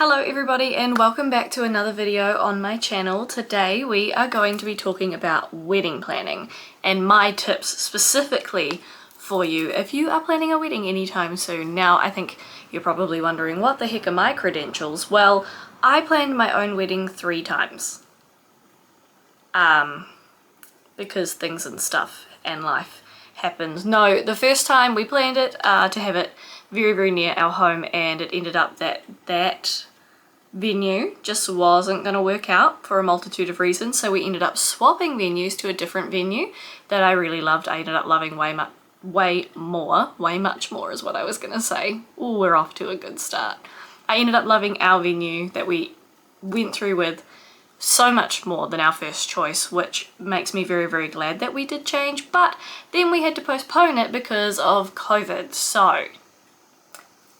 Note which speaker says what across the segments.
Speaker 1: Hello everybody and welcome back to another video on my channel. Today we are going to be talking about wedding planning and my tips specifically for you if you are planning a wedding anytime soon. Now I think you're probably wondering, what the heck are my credentials? Well, I planned my own wedding 3 times. Because things and stuff and life happened. No, the first time we planned it to have it very near our home, and it ended up that venue just wasn't going to work out for a multitude of reasons, so we ended up swapping venues to a different venue that I really loved. I ended up loving way much more is what I was going to say. Ooh, we're off to a good start. I ended up loving our venue that we went through with so much more than our first choice, which makes me very glad that we did change, but then we had to postpone it because of COVID. So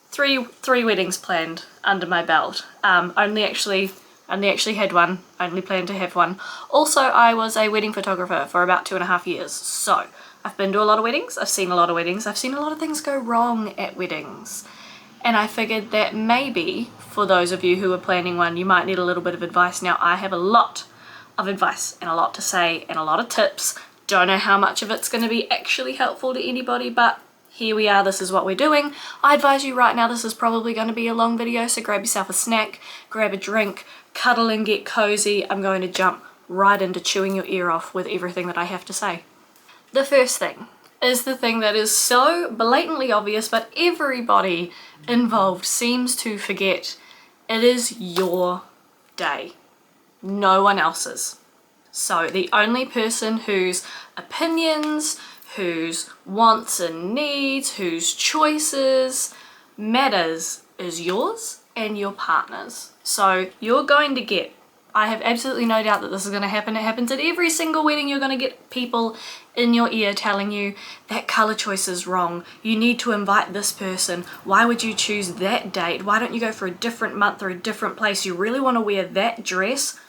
Speaker 1: three weddings planned under my belt. Only actually had one, only planned to have one. Also, I was a wedding photographer for about 2.5 years, so I've been to a lot of weddings, I've seen a lot of weddings, I've seen a lot of things go wrong at weddings. And I figured that maybe for those of you who are planning one, you might need a little bit of advice. Now, I have a lot of advice and a lot to say and a lot of tips. Don't know how much of it's going to be actually helpful to anybody, but here we are, this is what we're doing. I advise you right now, this is probably going to be a long video, so grab yourself a snack, grab a drink, cuddle and get cozy. I'm going to jump right into chewing your ear off with everything that I have to say. The first thing is the thing that is so blatantly obvious, but everybody involved seems to forget. It is your day, no one else's. So the only person whose opinions, whose wants and needs, whose choices matters is yours and your partner's. So you're going to get, I have absolutely no doubt that this is going to happen. It happens at every single wedding. You're going to get people in your ear telling you that color choice is wrong. You need to invite this person. Why would you choose that date? Why don't you go for a different month or a different place? You really want to wear that dress?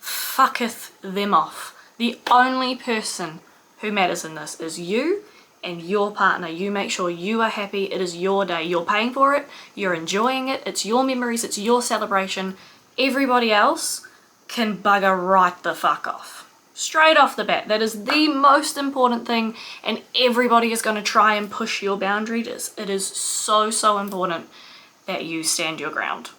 Speaker 1: Fucketh them off. The only person who matters in this is you and your partner. You make sure you are happy. It is your day. You're paying for it. You're enjoying it. It's your memories. It's your celebration. Everybody else can bugger right the fuck off. Straight off the bat. That is the most important thing, and everybody is going to try and push your boundaries. It is so important that you stand your ground.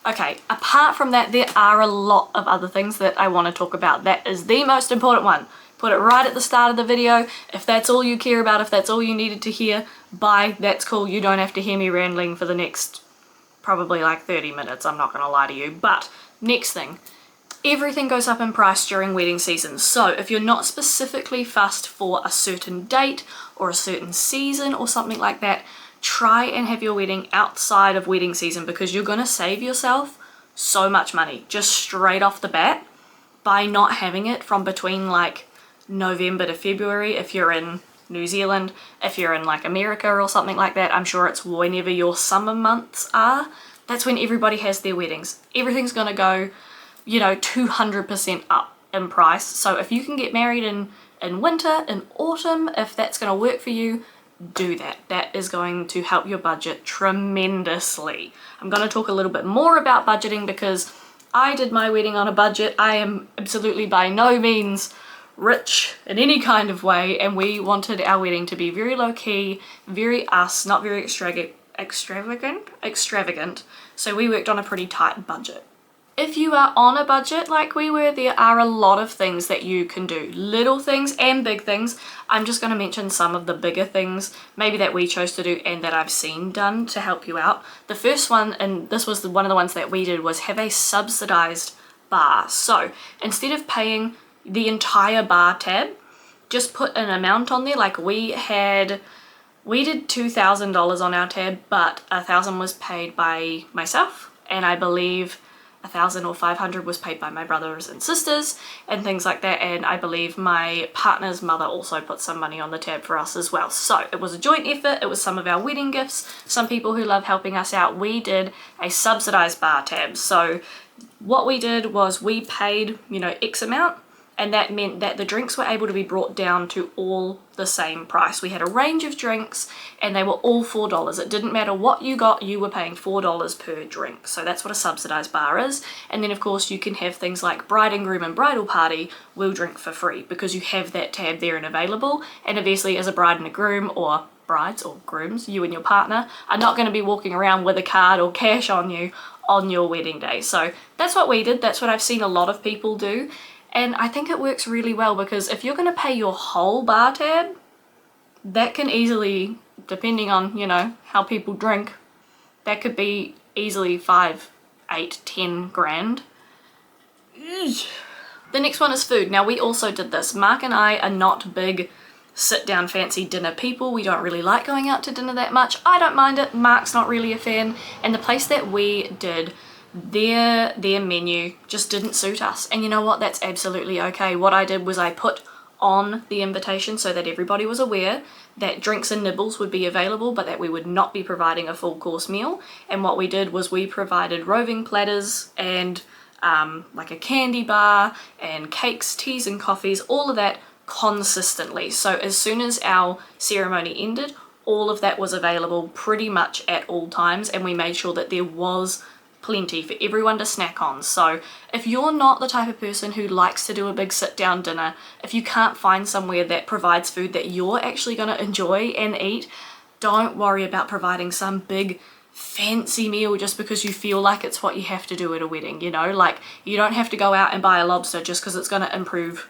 Speaker 1: Okay, apart from that, there are a lot of other things that I want to talk about. That is the most important one. Put it right at the start of the video. If that's all you care about, if that's all you needed to hear, bye, that's cool. You don't have to hear me rambling for the next probably like 30 minutes, I'm not going to lie to you. But next thing, everything goes up in price during wedding season. So if you're not specifically fussed for a certain date or a certain season or something like that, try and have your wedding outside of wedding season, because you're going to save yourself so much money just straight off the bat by not having it from between like November to February if you're in New Zealand. If you're in like America or something like that, I'm sure it's whenever your summer months are. That's when everybody has their weddings. Everything's gonna go, 200% up in price. So if you can get married in winter, in autumn, if that's gonna work for you, do that. That is going to help your budget tremendously. I'm gonna talk a little bit more about budgeting because I did my wedding on a budget. I am absolutely by no means rich in any kind of way, and we wanted our wedding to be very low-key, very us, not very extravagant, so we worked on a pretty tight budget. If you are on a budget like we were, there are a lot of things that you can do, little things and big things. I'm just going to mention some of the bigger things maybe that we chose to do and that I've seen done to help you out. The first one, and this was one of the ones that we did, was have a subsidized bar. So instead of paying the entire bar tab, just put an amount on there. Like we did $2,000 on our tab, but $1,000 was paid by myself, and I believe 1,000 or 500 was paid by my brothers and sisters and things like that, and I believe my partner's mother also put some money on the tab for us as well. So it was a joint effort. It was some of our wedding gifts, some people who love helping us out. We did a subsidized bar tab. So what we did was we paid X amount, and that meant that the drinks were able to be brought down to all the same price. We had a range of drinks and they were all $4. It didn't matter what you got, you were paying $4 per drink. So that's what a subsidised bar is. And then of course you can have things like bride and groom and bridal party will drink for free because you have that tab there and available. And obviously as a bride and a groom, or brides or grooms, you and your partner are not going to be walking around with a card or cash on you on your wedding day. So that's what we did. That's what I've seen a lot of people do. And I think it works really well because if you're going to pay your whole bar tab, that can easily, depending on, you know, how people drink, that could be easily 5, 8, 10 grand. The next one is food. Now we also did this. Mark and I are not big sit down fancy dinner people. We don't really like going out to dinner that much. I don't mind it. Mark's not really a fan. And the place that we did, their menu just didn't suit us. And you know what? That's absolutely okay. What I did was I put on the invitation so that everybody was aware that drinks and nibbles would be available, but that we would not be providing a full course meal. And what we did was we provided roving platters and like a candy bar and cakes, teas and coffees, all of that consistently. So as soon as our ceremony ended, all of that was available pretty much at all times, and we made sure that there was plenty for everyone to snack on. So if you're not the type of person who likes to do a big sit down dinner, if you can't find somewhere that provides food that you're actually going to enjoy and eat, don't worry about providing some big fancy meal just because you feel like it's what you have to do at a wedding. You know, like you don't have to go out and buy a lobster just because it's going to improve,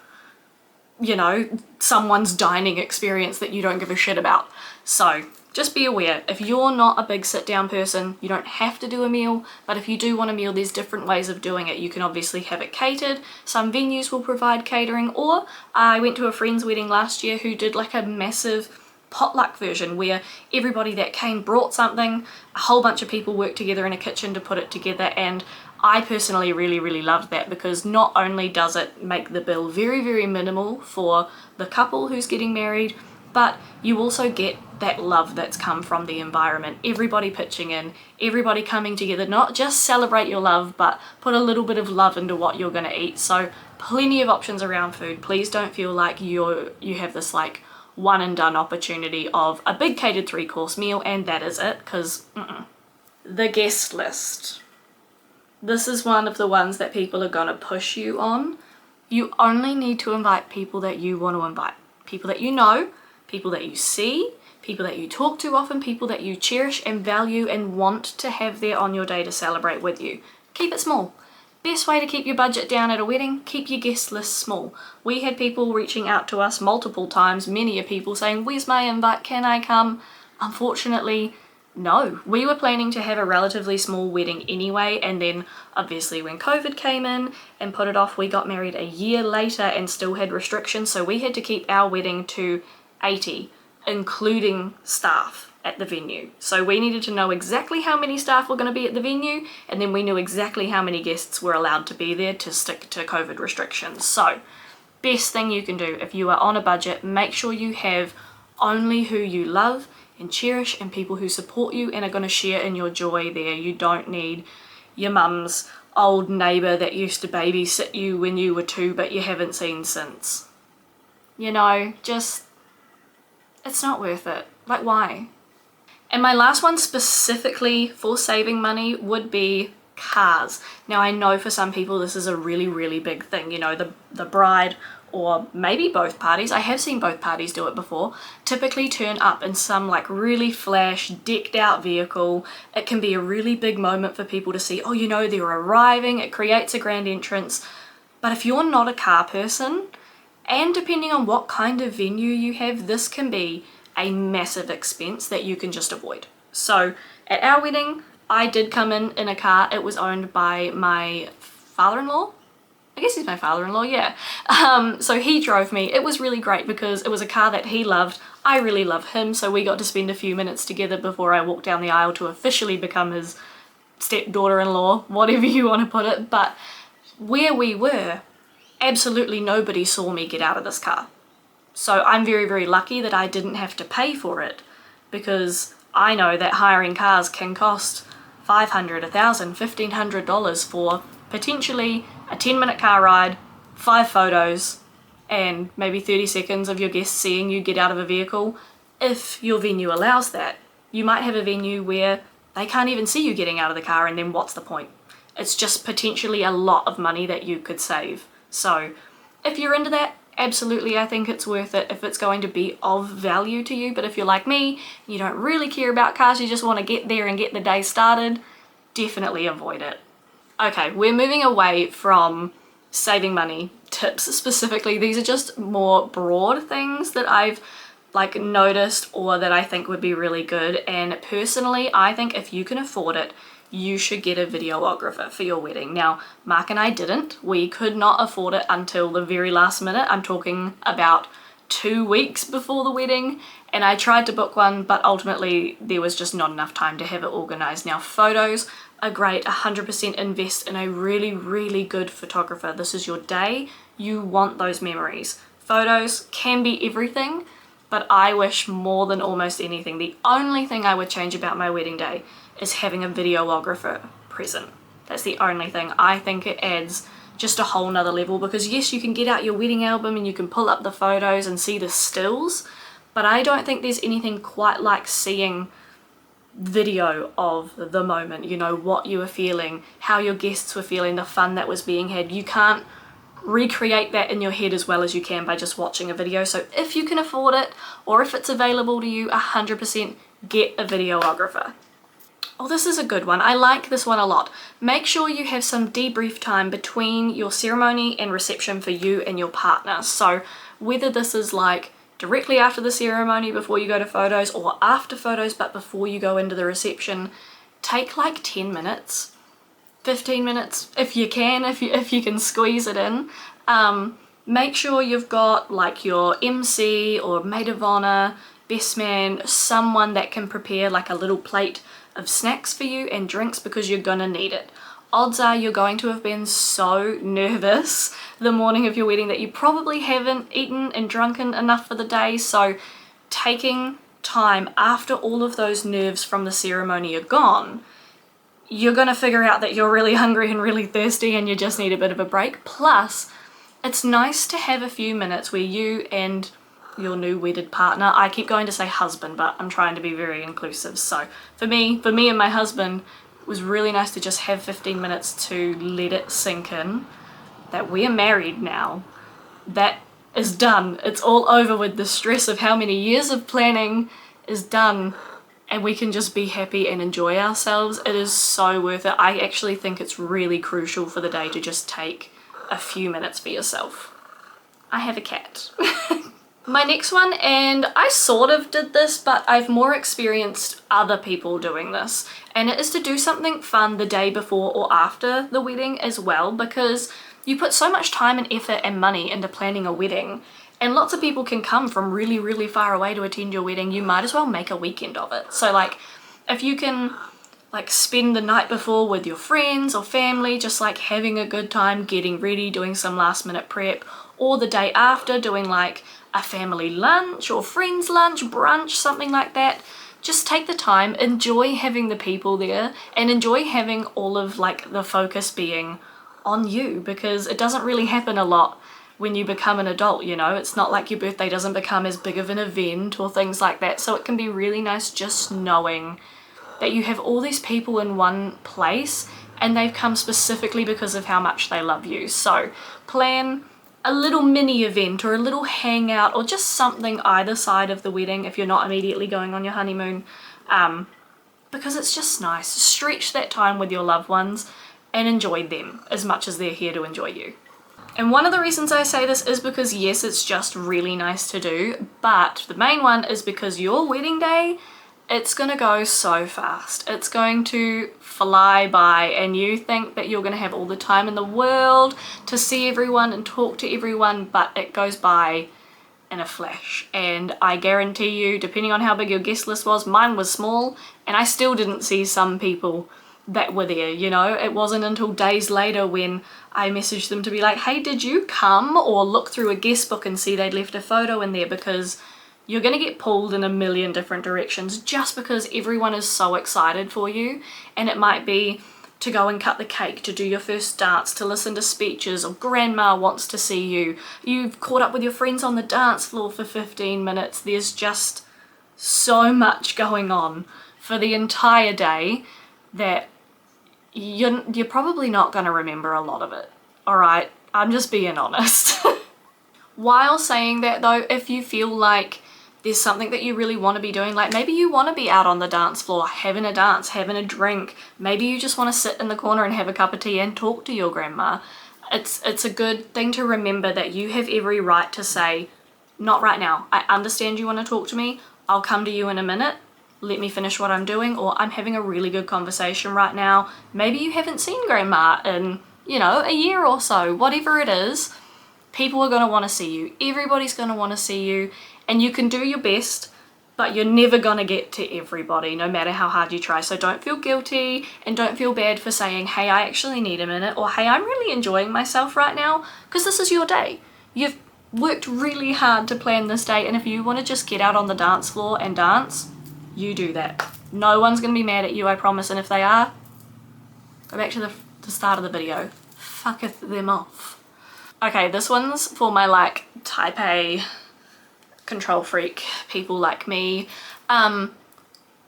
Speaker 1: you know, someone's dining experience that you don't give a shit about. So just be aware, if you're not a big sit down person, you don't have to do a meal, but if you do want a meal, there's different ways of doing it. You can obviously have it catered. Some venues will provide catering, or I went to a friend's wedding last year who did like a massive potluck version where everybody that came brought something, a whole bunch of people worked together in a kitchen to put it together, and I personally really loved that because not only does it make the bill very minimal for the couple who's getting married, but you also get that love that's come from the environment. Everybody pitching in, everybody coming together, not just celebrate your love, but put a little bit of love into what you're going to eat. So plenty of options around food. Please don't feel like you have this like one and done opportunity of a big catered 3-course meal and that is it, because the guest list. This is one of the ones that people are going to push you on. You only need to invite people that you want to invite. People that you know, people that you see, people that you talk to often, people that you cherish and value and want to have there on your day to celebrate with you. Keep it small. Best way to keep your budget down at a wedding, keep your guest list small. We had people reaching out to us multiple times, many people saying, "Where's my invite? Can I come?" Unfortunately, no. We were planning to have a relatively small wedding anyway, and then obviously when COVID came in and put it off, we got married a year later and still had restrictions, so we had to keep our wedding to 80, including staff at the venue. So we needed to know exactly how many staff were going to be at the venue, and then we knew exactly how many guests were allowed to be there to stick to COVID restrictions. So best thing you can do if you are on a budget, make sure you have only who you love and cherish and people who support you and are going to share in your joy there. You don't need your mum's old neighbour that used to babysit you when you were 2 but you haven't seen since. You know, just, it's not worth it. Like, why? And my last one specifically for saving money would be cars. Now I know for some people this is a really big thing, you know, the bride or maybe both parties, I have seen both parties do it before, typically turn up in some like really flash, decked out vehicle. It can be a really big moment for people to see, oh, you know, they're arriving, it creates a grand entrance. But if you're not a car person, and depending on what kind of venue you have, this can be a massive expense that you can just avoid. So at our wedding, I did come in a car. It was owned by my father-in-law. I guess he's my father-in-law, yeah. So he drove me. It was really great because it was a car that he loved. I really love him, so we got to spend a few minutes together before I walked down the aisle to officially become his stepdaughter-in-law, whatever you want to put it. But where we were, absolutely nobody saw me get out of this car. So I'm very lucky that I didn't have to pay for it, because I know that hiring cars can cost $500, $1,000, $1,500 for potentially a 10-minute car ride, 5 photos and maybe 30 seconds of your guests seeing you get out of a vehicle, if your venue allows that. You might have a venue where they can't even see you getting out of the car, and then what's the point? It's just potentially a lot of money that you could save. So if you're into that, absolutely, I think it's worth it if it's going to be of value to you. But if you're like me, you don't really care about cars, you just want to get there and get the day started, definitely avoid it. Okay, we're moving away from saving money tips specifically. These are just more broad things that I've noticed or that I think would be really good. And personally, I think if you can afford it, you should get a videographer for your wedding. Now, Mark and I didn't. We could not afford it until the very last minute. I'm talking about 2 weeks before the wedding, and I tried to book one, but ultimately there was just not enough time to have it organized. Now, photos are great. 100% invest in a really, really good photographer. This is your day. You want those memories. Photos can be everything, but I wish more than almost anything, the only thing I would change about my wedding day is having a videographer present. That's the only thing. I think it adds just a whole nother level, because yes, you can get out your wedding album and you can pull up the photos and see the stills, but I don't think there's anything quite like seeing video of the moment, you know, what you were feeling, how your guests were feeling, the fun that was being had. You can't recreate that in your head as well as you can by just watching a video. So if you can afford it, or if it's available to you, 100% get a videographer. Oh, this is a good one. I like this one a lot. Make sure you have some debrief time between your ceremony and reception for you and your partner. So whether this is like directly after the ceremony before you go to photos, or after photos but before you go into the reception, take like 10 minutes, 15 minutes if you can, if you can squeeze it in. Make sure you've got like your MC or maid of honor, best man, someone that can prepare like a little plate of snacks for you and drinks, because you're gonna need it. Odds are you're going to have been so nervous the morning of your wedding that you probably haven't eaten and drunken enough for the day. So taking time after all of those nerves from the ceremony are gone, you're gonna figure out that you're really hungry and really thirsty and you just need a bit of a break. Plus, it's nice to have a few minutes where you and your new wedded partner, I keep going to say husband, but I'm trying to be very inclusive. So for me and my husband, it was really nice to just have 15 minutes to let it sink in that we're married now. That is done. It's all over with. The stress of how many years of planning is done, and we can just be happy and enjoy ourselves. It is so worth it. I actually think it's really crucial for the day to just take a few minutes for yourself. I have a cat. My next one, and I sort of did this, but I've more experienced other people doing this, and it is to do something fun the day before or after the wedding as well, because you put so much time and effort and money into planning a wedding, and lots of people can come from really, really far away to attend your wedding. You might as well make a weekend of it. So like, if you can like spend the night before with your friends or family, just like having a good time, getting ready, doing some last minute prep, or the day after doing like a family lunch or friends lunch, brunch, something like that. Just take the time, enjoy having the people there, and enjoy having all of like the focus being on you, because it doesn't really happen a lot when you become an adult, you know. It's not like your birthday doesn't become as big of an event or things like that. So it can be really nice just knowing that you have all these people in one place and they've come specifically because of how much they love you. So plan a little mini event or a little hangout or just something either side of the wedding if you're not immediately going on your honeymoon, because it's just nice. Stretch that time with your loved ones and enjoy them as much as they're here to enjoy you. And one of the reasons I say this is because yes, it's just really nice to do, but the main one is because your wedding day, it's gonna go so fast. It's going to fly by, and you think that you're gonna have all the time in the world to see everyone and talk to everyone, but it goes by in a flash. And I guarantee you, depending on how big your guest list was, mine was small, and I still didn't see some people that were there, you know. It wasn't until days later when I messaged them to be like, hey, did you come? Or look through a guest book and see they'd left a photo in there, because you're going to get pulled in a million different directions just because everyone is so excited for you. And it might be to go and cut the cake, to do your first dance, to listen to speeches, or grandma wants to see you. You've caught up with your friends on the dance floor for 15 minutes. There's just so much going on for the entire day that you're probably not going to remember a lot of it. Alright, I'm just being honest. While saying that though, if you feel like there's something that you really want to be doing, like maybe you want to be out on the dance floor having a dance, having a drink, maybe you just want to sit in the corner and have a cup of tea and talk to your grandma, it's a good thing to remember that you have every right to say, not right now, I understand you want to talk to me, I'll come to you in a minute, let me finish what I'm doing, or I'm having a really good conversation right now. Maybe you haven't seen grandma in, you know, a year or so, whatever it is. People are going to want to see you. Everybody's going to want to see you, and you can do your best, but you're never going to get to everybody, no matter how hard you try. So don't feel guilty and don't feel bad for saying, hey, I actually need a minute, or hey, I'm really enjoying myself right now, because this is your day. You've worked really hard to plan this day, and if you want to just get out on the dance floor and dance, you do that. No one's going to be mad at you, I promise, and if they are, go back to the start of the video. Fucketh them off. Okay, this one's for my like type A control freak people like me.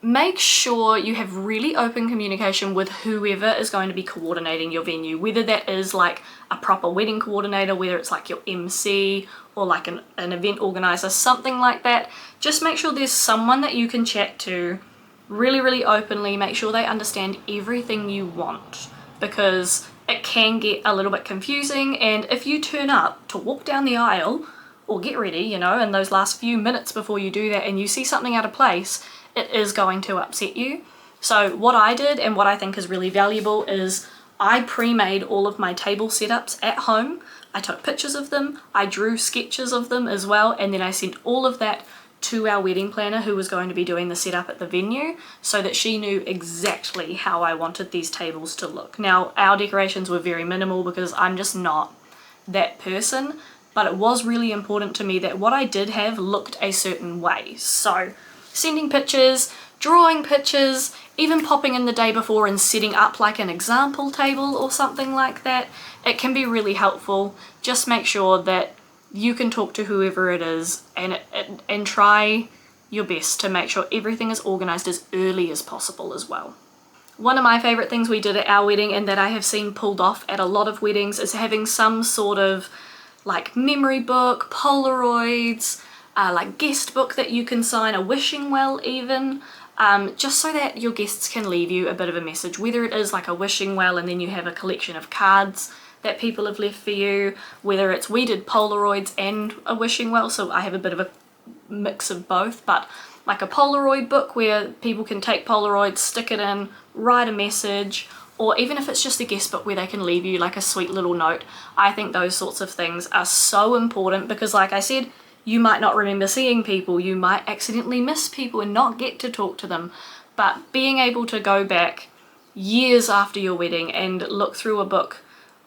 Speaker 1: Make sure you have really open communication with whoever is going to be coordinating your venue, whether that is like a proper wedding coordinator, whether it's like your MC or like an event organizer, something like that. Just make sure there's someone that you can chat to really openly. Make sure they understand everything you want, because it can get a little bit confusing, and if you turn up to walk down the aisle or get ready, you know, in those last few minutes before you do that and you see something out of place, it is going to upset you. So what I did, and what I think is really valuable, is I pre-made all of my table setups at home. I took pictures of them, I drew sketches of them as well, and then I sent all of that to our wedding planner who was going to be doing the setup at the venue, so that she knew exactly how I wanted these tables to look. Now, our decorations were very minimal because I'm just not that person, but it was really important to me that what I did have looked a certain way. So sending pictures, drawing pictures, even popping in the day before and setting up like an example table or something like that, it can be really helpful. Just make sure that you can talk to whoever it is and try your best to make sure everything is organized as early as possible as well. One of my favorite things we did at our wedding, and that I have seen pulled off at a lot of weddings, is having some sort of like memory book, Polaroids, like guest book that you can sign, a wishing well even, just so that your guests can leave you a bit of a message, whether it is like a wishing well and then you have a collection of cards that people have left for you, whether it's, we did Polaroids and a wishing well, so I have a bit of a mix of both, but like a Polaroid book where people can take Polaroids, stick it in, write a message, or even if it's just a guest book where they can leave you like a sweet little note. I think those sorts of things are so important, because like I said, you might not remember seeing people, you might accidentally miss people and not get to talk to them, but being able to go back years after your wedding and look through a book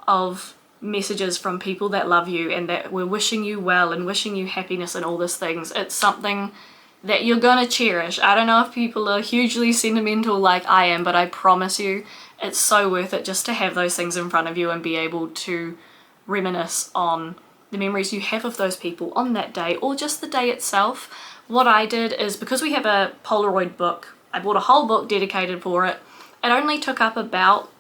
Speaker 1: of messages from people that love you and that were wishing you well and wishing you happiness and all these things, it's something that you're gonna cherish. I don't know if people are hugely sentimental like I am, but I promise you it's so worth it just to have those things in front of you and be able to reminisce on the memories you have of those people on that day, or just the day itself. What I did is, because we have a Polaroid book, I bought a whole book dedicated for it. It only took up about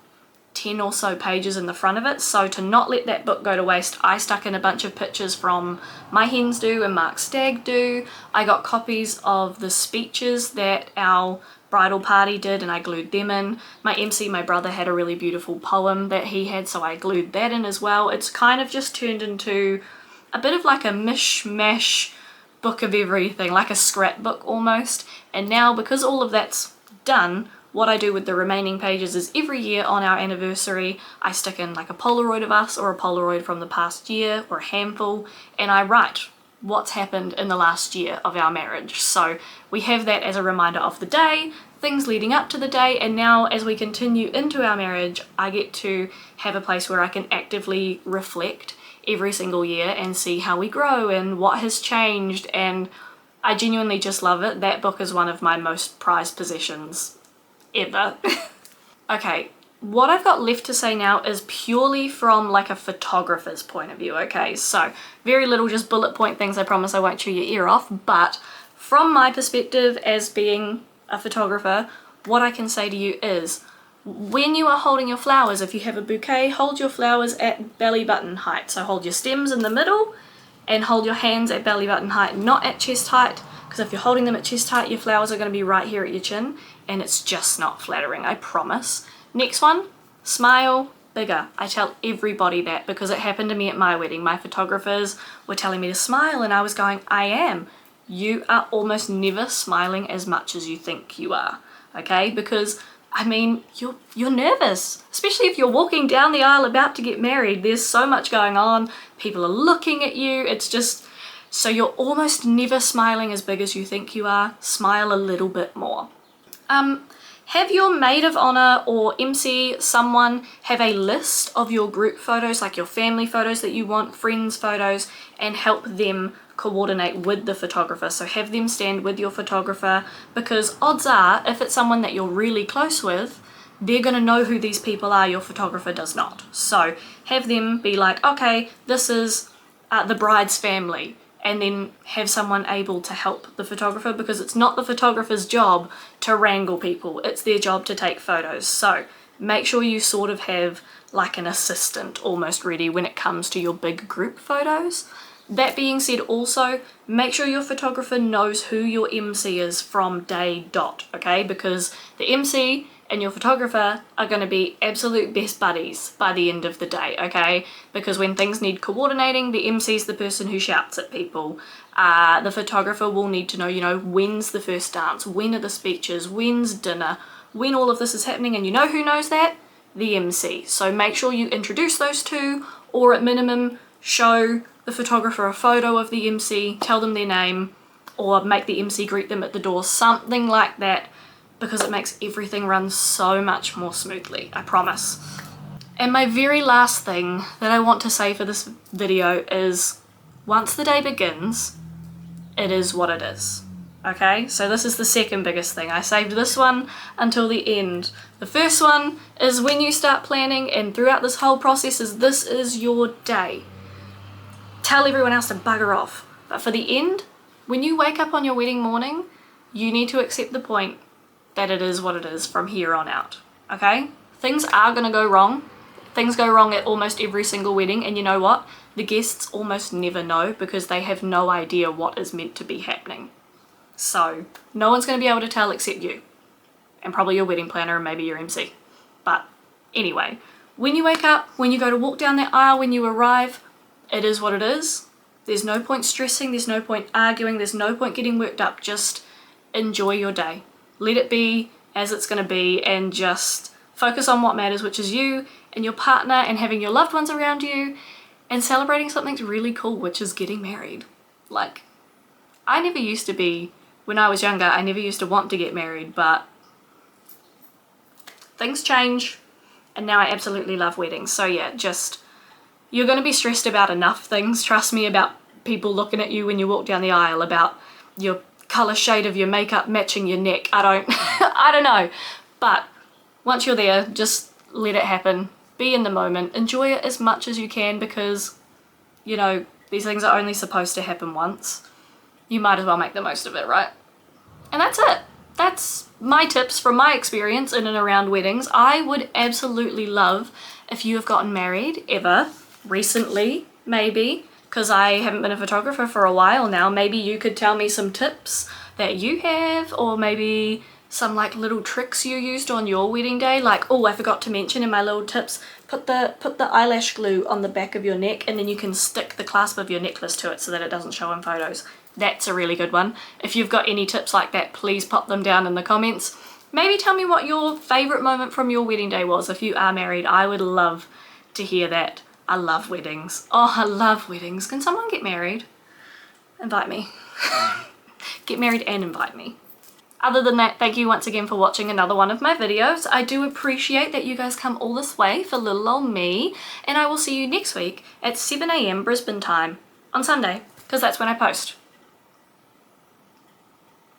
Speaker 1: 10 or so pages in the front of it, so to not let that book go to waste, I stuck in a bunch of pictures from my hens do and Mark's stag do. I got copies of the speeches that our bridal party did and I glued them in. My MC, my brother, had a really beautiful poem that he had, so I glued that in as well. It's kind of just turned into a bit of like a mishmash book of everything, like a scrapbook almost. And now, because all of that's done, what I do with the remaining pages is every year on our anniversary, I stick in like a Polaroid of us or a Polaroid from the past year or a handful, and I write what's happened in the last year of our marriage. So we have that as a reminder of the day, things leading up to the day, and now as we continue into our marriage, I get to have a place where I can actively reflect every single year and see how we grow and what has changed, and I genuinely just love it. That book is one of my most prized possessions ever. Okay, what I've got left to say now is purely from like a photographer's point of view, okay? So very little, just bullet point things. I promise I won't chew your ear off, but from my perspective as being a photographer, what I can say to you is, when you are holding your flowers, if you have a bouquet, hold your flowers at belly button height. So hold your stems in the middle and hold your hands at belly button height, not at chest height, because if you're holding them at chest height, your flowers are going to be right here at your chin, and it's just not flattering, I promise. Next one, smile bigger. I tell everybody that because it happened to me at my wedding. My photographers were telling me to smile and I was going, I am. You are almost never smiling as much as you think you are, okay? Because I mean, you're nervous, especially if you're walking down the aisle about to get married. There's so much going on. People are looking at you. It's just, so you're almost never smiling as big as you think you are. Smile a little bit more. Have your maid of honor or MC, someone, have a list of your group photos, like your family photos that you want, friends photos, and help them coordinate with the photographer. So have them stand with your photographer, because odds are, if it's someone that you're really close with, they're going to know who these people are. Your photographer does not. So have them be like, okay, this is the bride's family, and then have someone able to help the photographer, because it's not the photographer's job to wrangle people, it's their job to take photos. So make sure you sort of have like an assistant almost ready when it comes to your big group photos. That being said, also make sure your photographer knows who your MC is from day dot, okay? Because the MC and your photographer are going to be absolute best buddies by the end of the day, okay? Because when things need coordinating, the MC's the person who shouts at people. The photographer will need to know, you know, when's the first dance, when are the speeches, when's dinner, when all of this is happening, and you know who knows that? The MC. So make sure you introduce those two, or at minimum, show the photographer a photo of the MC, tell them their name, or make the MC greet them at the door, something like that, because it makes everything run so much more smoothly, I promise. And my very last thing that I want to say for this video is, once the day begins, it is what it is. Okay, so this is the second biggest thing. I saved this one until the end. The first one is when you start planning, and throughout this whole process, is this is your day. Tell everyone else to bugger off. But for the end, when you wake up on your wedding morning, you need to accept the point that it is what it is from here on out, okay? Things are gonna go wrong. Things go wrong at almost every single wedding, and you know what? The guests almost never know, because they have no idea what is meant to be happening. So no one's gonna be able to tell except you, and probably your wedding planner and maybe your MC. But anyway, when you wake up, when you go to walk down that aisle, when you arrive, it is what it is. There's no point stressing, there's no point arguing, there's no point getting worked up. Just enjoy your day. Let it be as it's going to be, and just focus on what matters, which is you and your partner and having your loved ones around you, and celebrating something really cool, which is getting married. Like, I never used to be, when I was younger, I never used to want to get married, but things change, and now I absolutely love weddings. So yeah, just, you're going to be stressed about enough things, trust me, about people looking at you when you walk down the aisle, about your colour shade of your makeup matching your neck. I don't know. But once you're there, just let it happen. Be in the moment. Enjoy it as much as you can, because, you know, these things are only supposed to happen once. You might as well make the most of it, right? And that's it. That's my tips from my experience in and around weddings. I would absolutely love if you have gotten married ever, recently, maybe, because I haven't been a photographer for a while now. Maybe you could tell me some tips that you have, or maybe some like little tricks you used on your wedding day. Like, oh, I forgot to mention in my little tips, put the eyelash glue on the back of your neck, and then you can stick the clasp of your necklace to it so that it doesn't show in photos. That's a really good one. If you've got any tips like that, please pop them down in the comments. Maybe tell me what your favorite moment from your wedding day was if you are married. I would love to hear that. I love weddings. Oh, I love weddings. Can someone get married? Invite me. Get married and invite me. Other than that, thank you once again for watching another one of my videos. I do appreciate that you guys come all this way for little old me, and I will see you next week at 7 AM Brisbane time on Sunday, because that's when I post.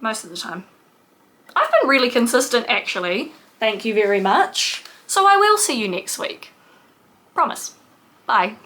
Speaker 1: Most of the time. I've been really consistent, actually. Thank you very much. So I will see you next week. Promise. Bye.